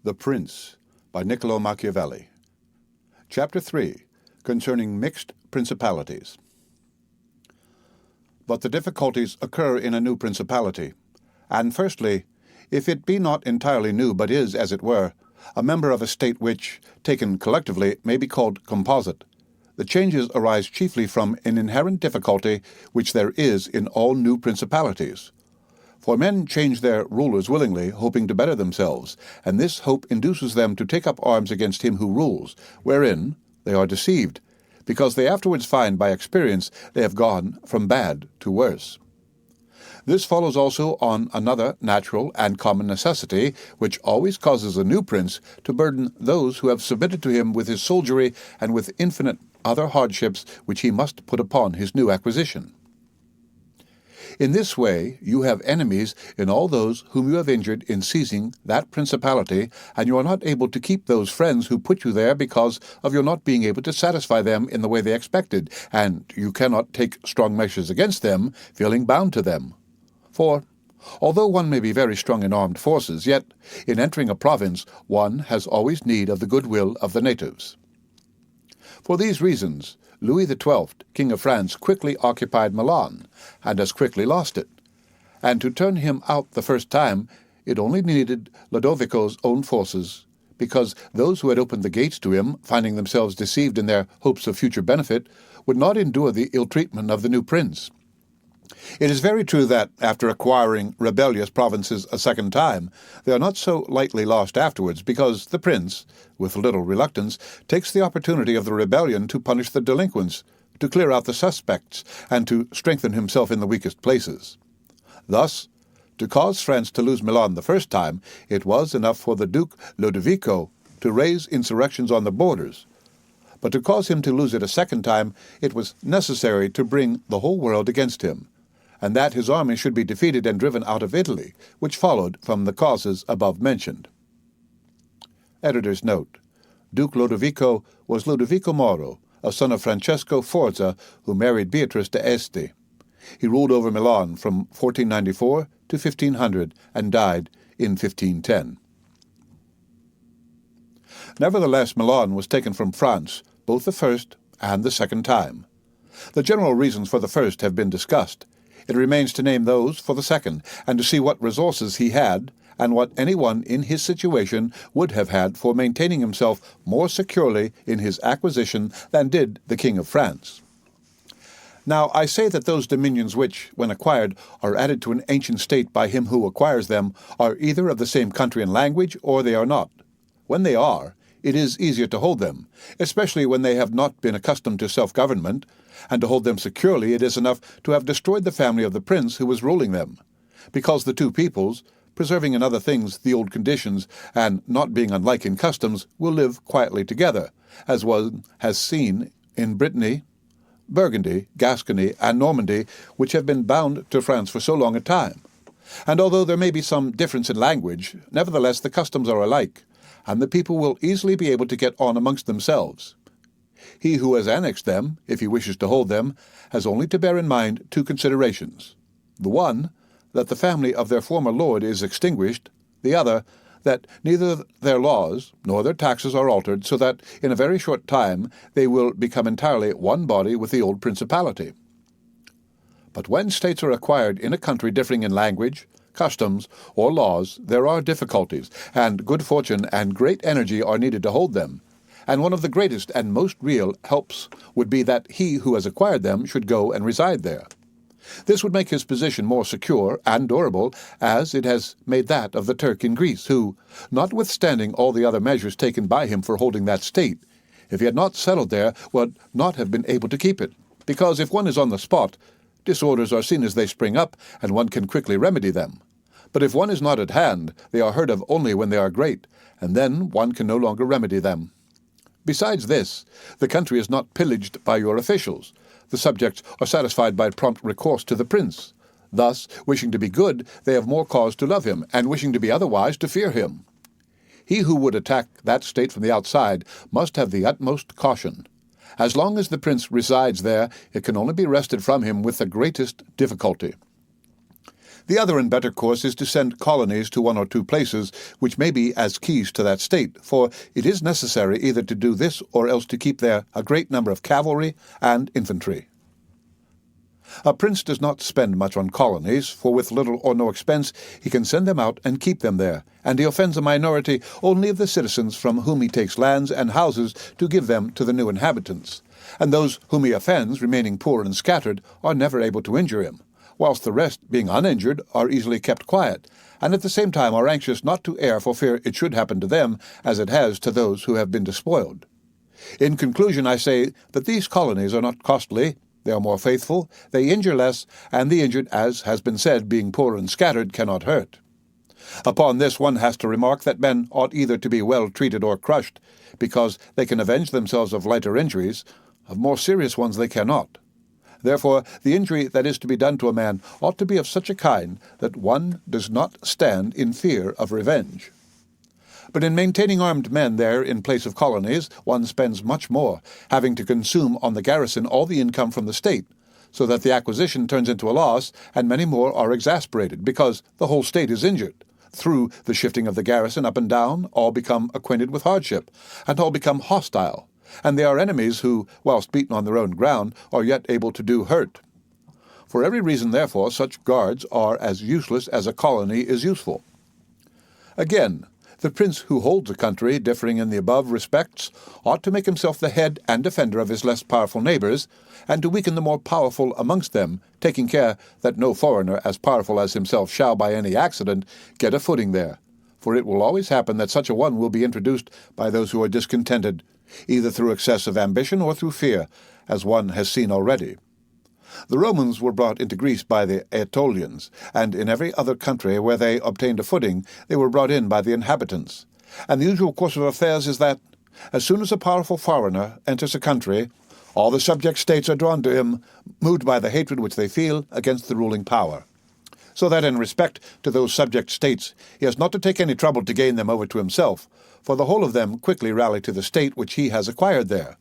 The Prince by Niccolo Machiavelli. Chapter 3, concerning mixed principalities. But the difficulties occur in a new principality. And firstly, if it be not entirely new, but is, as it were, a member of a state which, taken collectively, may be called composite, the changes arise chiefly from an inherent difficulty which there is in all new principalities. For men change their rulers willingly, hoping to better themselves, and this hope induces them to take up arms against him who rules, wherein they are deceived, because they afterwards find by experience they have gone from bad to worse. This follows also on another natural and common necessity, which always causes a new prince to burden those who have submitted to him with his soldiery and with infinite other hardships which he must put upon his new acquisition. In this way you have enemies in all those whom you have injured in seizing that principality, and you are not able to keep those friends who put you there because of your not being able to satisfy them in the way they expected, and you cannot take strong measures against them, feeling bound to them. For, although one may be very strong in armed forces, yet, in entering a province, one has always need of the goodwill of the natives. For these reasons, Louis XII, King of France, quickly occupied Milan, and as quickly lost it. And to turn him out the first time, it only needed Lodovico's own forces, because those who had opened the gates to him, finding themselves deceived in their hopes of future benefit, would not endure the ill-treatment of the new prince. It is very true that, after acquiring rebellious provinces a second time, they are not so lightly lost afterwards, because the prince, with little reluctance, takes the opportunity of the rebellion to punish the delinquents, to clear out the suspects, and to strengthen himself in the weakest places. Thus, to cause France to lose Milan the first time, it was enough for the Duke Lodovico to raise insurrections on the borders. But to cause him to lose it a second time, it was necessary to bring the whole world against him, and that his army should be defeated and driven out of Italy, which followed from the causes above mentioned. Editor's note: Duke Lodovico was Lodovico Moro, a son of Francesco Forza, who married Beatrice d'Este. He ruled over Milan from 1494 to 1500 and died in 1510. Nevertheless, Milan was taken from France, both the first and the second time. The general reasons for the first have been discussed. It remains to name those for the second, and to see what resources he had, and what anyone in his situation would have had for maintaining himself more securely in his acquisition than did the King of France. Now I say that those dominions which, when acquired, are added to an ancient state by him who acquires them, are either of the same country and language, or they are not. When they are, it is easier to hold them, especially when they have not been accustomed to self-government, and to hold them securely it is enough to have destroyed the family of the prince who was ruling them, because the two peoples, preserving in other things the old conditions, and not being unlike in customs, will live quietly together, as one has seen in Brittany, Burgundy, Gascony, and Normandy, which have been bound to France for so long a time. And although there may be some difference in language, nevertheless the customs are alike, and the people will easily be able to get on amongst themselves. He who has annexed them, if he wishes to hold them, has only to bear in mind two considerations. The one, that the family of their former lord is extinguished; the other, that neither their laws nor their taxes are altered, so that in a very short time they will become entirely one body with the old principality. But when states are acquired in a country differing in language, customs, or laws, there are difficulties, and good fortune and great energy are needed to hold them. And one of the greatest and most real helps would be that he who has acquired them should go and reside there. This would make his position more secure and durable, as it has made that of the Turk in Greece, who, notwithstanding all the other measures taken by him for holding that state, if he had not settled there, would not have been able to keep it, because if one is on the spot, disorders are seen as they spring up, and one can quickly remedy them. But if one is not at hand, they are heard of only when they are great, and then one can no longer remedy them. Besides this, the country is not pillaged by your officials. The subjects are satisfied by prompt recourse to the prince. Thus, wishing to be good, they have more cause to love him, and wishing to be otherwise, to fear him. He who would attack that state from the outside must have the utmost caution. As long as the prince resides there, it can only be wrested from him with the greatest difficulty. The other and better course is to send colonies to one or two places which may be as keys to that state, for it is necessary either to do this or else to keep there a great number of cavalry and infantry. A prince does not spend much on colonies, for with little or no expense he can send them out and keep them there, and he offends a minority only of the citizens from whom he takes lands and houses to give them to the new inhabitants, and those whom he offends, remaining poor and scattered, are never able to injure him, whilst the rest, being uninjured, are easily kept quiet, and at the same time are anxious not to err for fear it should happen to them as it has to those who have been despoiled. In conclusion, I say that these colonies are not costly, they are more faithful, they injure less, and the injured, as has been said, being poor and scattered, cannot hurt. Upon this one has to remark that men ought either to be well treated or crushed, because they can avenge themselves of lighter injuries, of more serious ones they cannot. Therefore, the injury that is to be done to a man ought to be of such a kind that one does not stand in fear of revenge. But in maintaining armed men there in place of colonies, one spends much more, having to consume on the garrison all the income from the state, so that the acquisition turns into a loss, and many more are exasperated, because the whole state is injured. Through the shifting of the garrison up and down, all become acquainted with hardship, and all become hostile, and they are enemies who, whilst beaten on their own ground, are yet able to do hurt. For every reason, therefore, such guards are as useless as a colony is useful. Again, the prince who holds a country, differing in the above respects, ought to make himself the head and defender of his less powerful neighbours, and to weaken the more powerful amongst them, taking care that no foreigner as powerful as himself shall by any accident get a footing there. For it will always happen that such a one will be introduced by those who are discontented, either through excessive ambition or through fear, as one has seen already. The Romans were brought into Greece by the Aetolians, and in every other country where they obtained a footing, they were brought in by the inhabitants. And the usual course of affairs is that, as soon as a powerful foreigner enters a country, all the subject states are drawn to him, moved by the hatred which they feel against the ruling power. So that in respect to those subject states, he has not to take any trouble to gain them over to himself, for the whole of them quickly rally to the state which he has acquired there.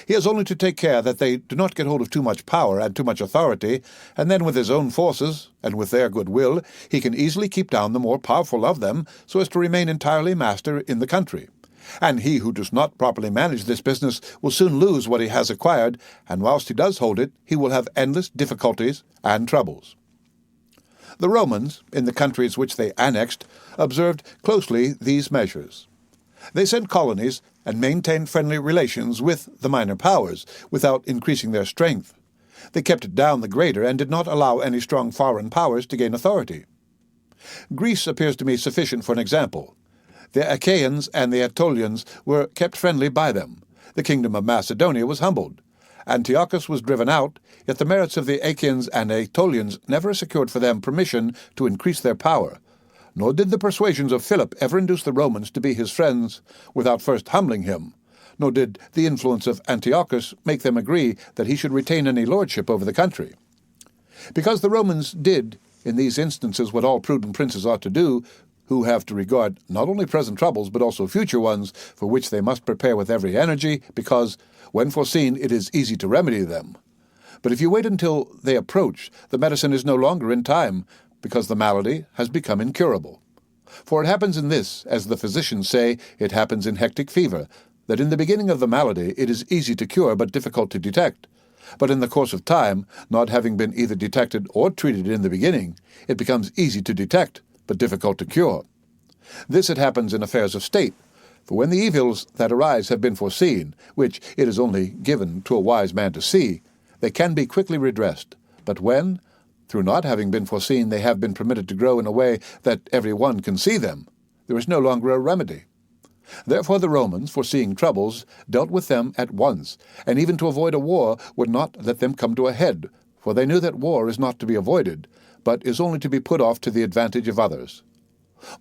He has only to take care that they do not get hold of too much power and too much authority, and then with his own forces, and with their good will, he can easily keep down the more powerful of them, so as to remain entirely master in the country. And he who does not properly manage this business will soon lose what he has acquired, and whilst he does hold it, he will have endless difficulties and troubles. The Romans, in the countries which they annexed, observed closely these measures. They sent colonies and maintained friendly relations with the minor powers, without increasing their strength. They kept down the greater, and did not allow any strong foreign powers to gain authority. Greece appears to me sufficient for an example. The Achaeans and the Aetolians were kept friendly by them. The kingdom of Macedonia was humbled. Antiochus was driven out, yet the merits of the Achaeans and Aetolians never secured for them permission to increase their power, nor did the persuasions of Philip ever induce the Romans to be his friends without first humbling him, nor did the influence of Antiochus make them agree that he should retain any lordship over the country. Because the Romans did, in these instances, what all prudent princes ought to do, who have to regard not only present troubles but also future ones, for which they must prepare with every energy, because, when foreseen, it is easy to remedy them. But if you wait until they approach, the medicine is no longer in time, because the malady has become incurable. For it happens in this, as the physicians say, it happens in hectic fever, that in the beginning of the malady it is easy to cure but difficult to detect. But in the course of time, not having been either detected or treated in the beginning, it becomes easy to detect but difficult to cure. This it happens in affairs of state, for when the evils that arise have been foreseen, which it is only given to a wise man to see, they can be quickly redressed. But when, through not having been foreseen, they have been permitted to grow in a way that every one can see them, there is no longer a remedy. Therefore the Romans, foreseeing troubles, dealt with them at once, and even to avoid a war would not let them come to a head, for they knew that war is not to be avoided, but is only to be put off to the advantage of others.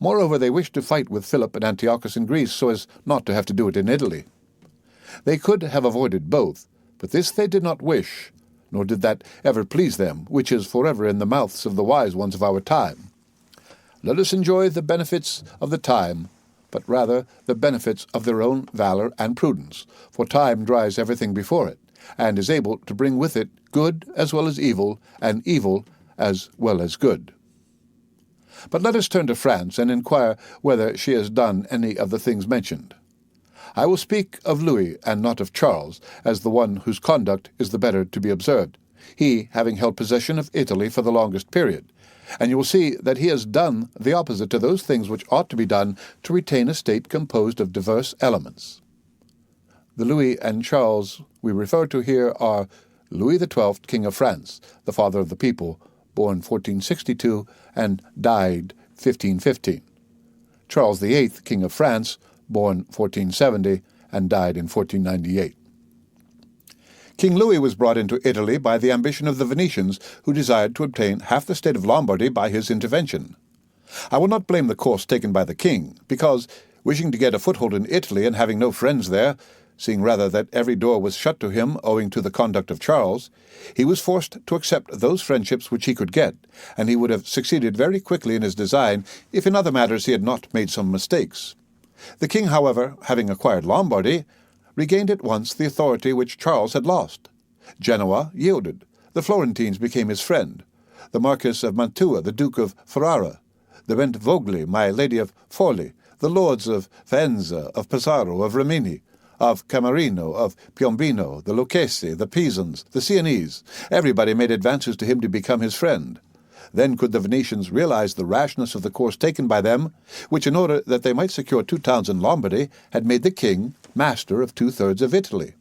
Moreover, they wished to fight with Philip and Antiochus in Greece, so as not to have to do it in Italy. They could have avoided both, but this they did not wish, nor did that ever please them, which is forever in the mouths of the wise ones of our time. Let us enjoy the benefits of the time, but rather the benefits of their own valor and prudence, for time dries everything before it, and is able to bring with it good as well as evil, and evil as well as good. But let us turn to France and inquire whether she has done any of the things mentioned. I will speak of Louis and not of Charles, as the one whose conduct is the better to be observed, he having held possession of Italy for the longest period, and you will see that he has done the opposite to those things which ought to be done to retain a state composed of diverse elements. The Louis and Charles we refer to here are Louis XII, King of France, the father of the people, born 1462 and died 1515. Charles VIII, King of France, born 1470 and died in 1498. King Louis was brought into Italy by the ambition of the Venetians, who desired to obtain half the state of Lombardy by his intervention. I will not blame the course taken by the king, because, wishing to get a foothold in Italy and having no friends there, seeing rather that every door was shut to him owing to the conduct of Charles, he was forced to accept those friendships which he could get, and he would have succeeded very quickly in his design if in other matters he had not made some mistakes. The king, however, having acquired Lombardy, regained at once the authority which Charles had lost. Genoa yielded. The Florentines became his friend. The Marquis of Mantua, the Duke of Ferrara, the Bentivogli, my Lady of Forli, the lords of Faenza, of Pesaro, of Rimini, of Camarino, of Piombino, the Lucchesi, the Pisans, the Sienese, everybody made advances to him to become his friend. Then could the Venetians realize the rashness of the course taken by them, which, in order that they might secure 2 towns in Lombardy, had made the king master of 2/3 of Italy.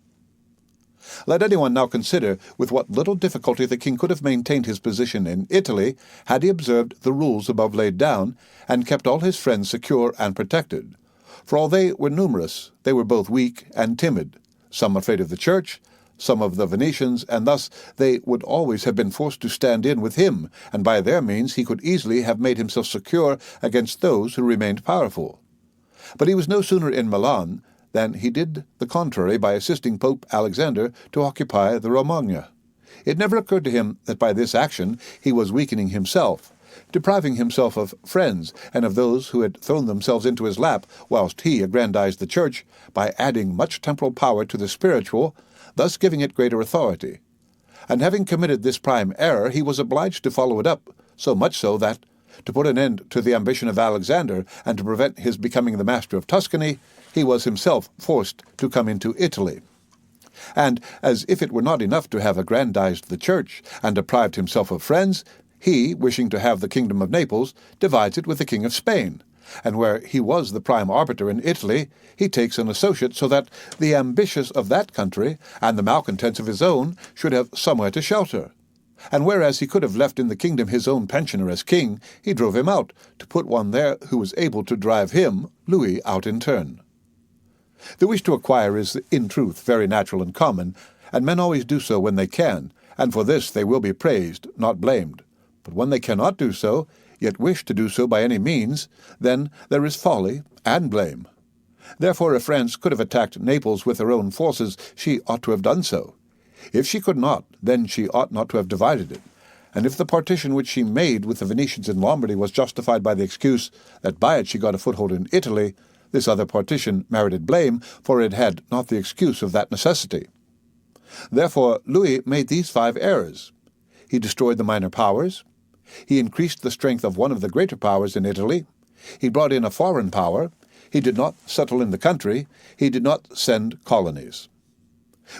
Let anyone now consider with what little difficulty the king could have maintained his position in Italy had he observed the rules above laid down, and kept all his friends secure and protected. For all they were numerous, they were both weak and timid, some afraid of the church, some of the Venetians, and thus they would always have been forced to stand in with him, and by their means he could easily have made himself secure against those who remained powerful. But he was no sooner in Milan than he did the contrary by assisting Pope Alexander to occupy the Romagna. It never occurred to him that by this action he was weakening himself, depriving himself of friends and of those who had thrown themselves into his lap, whilst he aggrandized the church by adding much temporal power to the spiritual, thus giving it greater authority. And having committed this prime error, he was obliged to follow it up, so much so that, to put an end to the ambition of Alexander and to prevent his becoming the master of Tuscany, he was himself forced to come into Italy. And, as if it were not enough to have aggrandized the church and deprived himself of friends, he, wishing to have the kingdom of Naples, divides it with the king of Spain, and where he was the prime arbiter in Italy, he takes an associate so that the ambitious of that country and the malcontents of his own should have somewhere to shelter. And whereas he could have left in the kingdom his own pensioner as king, he drove him out, to put one there who was able to drive him, Louis, out in turn. The wish to acquire is, in truth, very natural and common, and men always do so when they can, and for this they will be praised, not blamed. But when they cannot do so, yet wish to do so by any means, then there is folly and blame. Therefore, if France could have attacked Naples with her own forces, she ought to have done so. If she could not, then she ought not to have divided it. And if the partition which she made with the Venetians in Lombardy was justified by the excuse that by it she got a foothold in Italy, this other partition merited blame, for it had not the excuse of that necessity. Therefore Louis made these 5 errors. He destroyed the minor powers. He increased the strength of one of the greater powers in Italy. He brought in a foreign power. He did not settle in the country. He did not send colonies.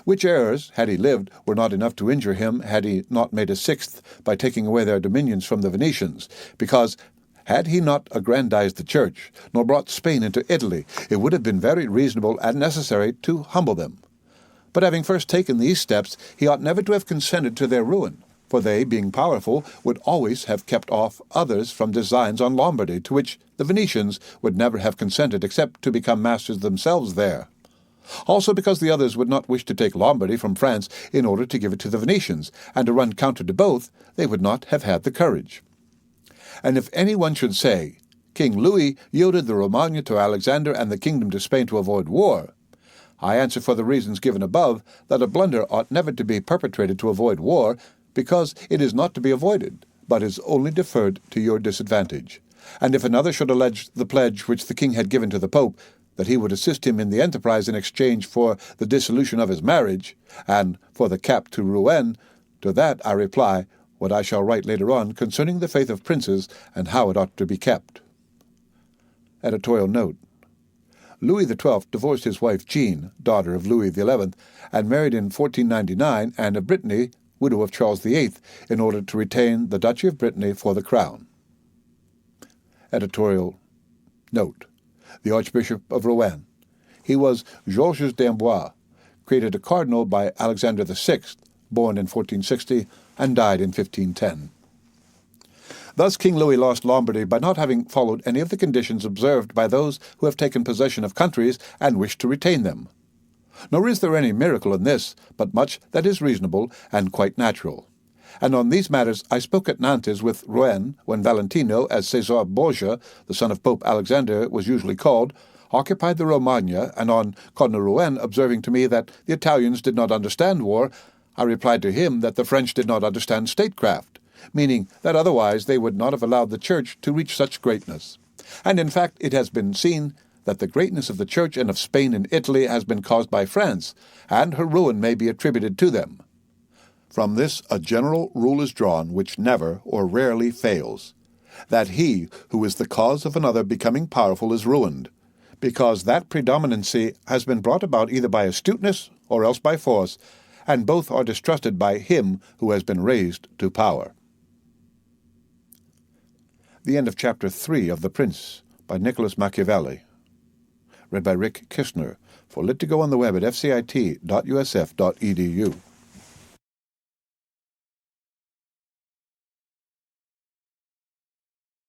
Which errors, had he lived, were not enough to injure him had he not made a 6th by taking away their dominions from the Venetians, because, had he not aggrandized the church, nor brought Spain into Italy, it would have been very reasonable and necessary to humble them. But having first taken these steps, he ought never to have consented to their ruin, for they, being powerful, would always have kept off others from designs on Lombardy, to which the Venetians would never have consented except to become masters themselves there. Also because the others would not wish to take Lombardy from France in order to give it to the Venetians, and to run counter to both, they would not have had the courage. And if any one should say, King Louis yielded the Romagna to Alexander and the kingdom to Spain to avoid war, I answer for the reasons given above that a blunder ought never to be perpetrated to avoid war, because it is not to be avoided, but is only deferred to your disadvantage. And if another should allege the pledge which the king had given to the Pope, that he would assist him in the enterprise in exchange for the dissolution of his marriage, and for the cap to Rouen, to that I reply, what I shall write later on concerning the faith of princes and how it ought to be kept. Editorial note: Louis XII divorced his wife Jean, daughter of Louis XI, and married in 1499 Anne of Brittany, widow of Charles VIII, in order to retain the Duchy of Brittany for the crown. Editorial note: the Archbishop of Rouen. He was Georges d'Amboise, created a cardinal by Alexander VI, born in 1460 and died in 1510. Thus King Louis lost Lombardy by not having followed any of the conditions observed by those who have taken possession of countries and wish to retain them. Nor is there any miracle in this, but much that is reasonable and quite natural. And on these matters I spoke at Nantes with Rouen when Valentino, as César Borgia, the son of Pope Alexander, was usually called, occupied the Romagna, and on Cardinal Rouen observing to me that the Italians did not understand war, I replied to him that the French did not understand statecraft, meaning that otherwise they would not have allowed the Church to reach such greatness. And in fact it has been seen that the greatness of the Church and of Spain and Italy has been caused by France, and her ruin may be attributed to them. From this a general rule is drawn which never or rarely fails, that he who is the cause of another becoming powerful is ruined, because that predominancy has been brought about either by astuteness or else by force, and both are distrusted by him who has been raised to power. The end of Chapter 3 of The Prince by Niccolo Machiavelli. Read by Rick Kishner for Lit2Go on the web at fcit.usf.edu.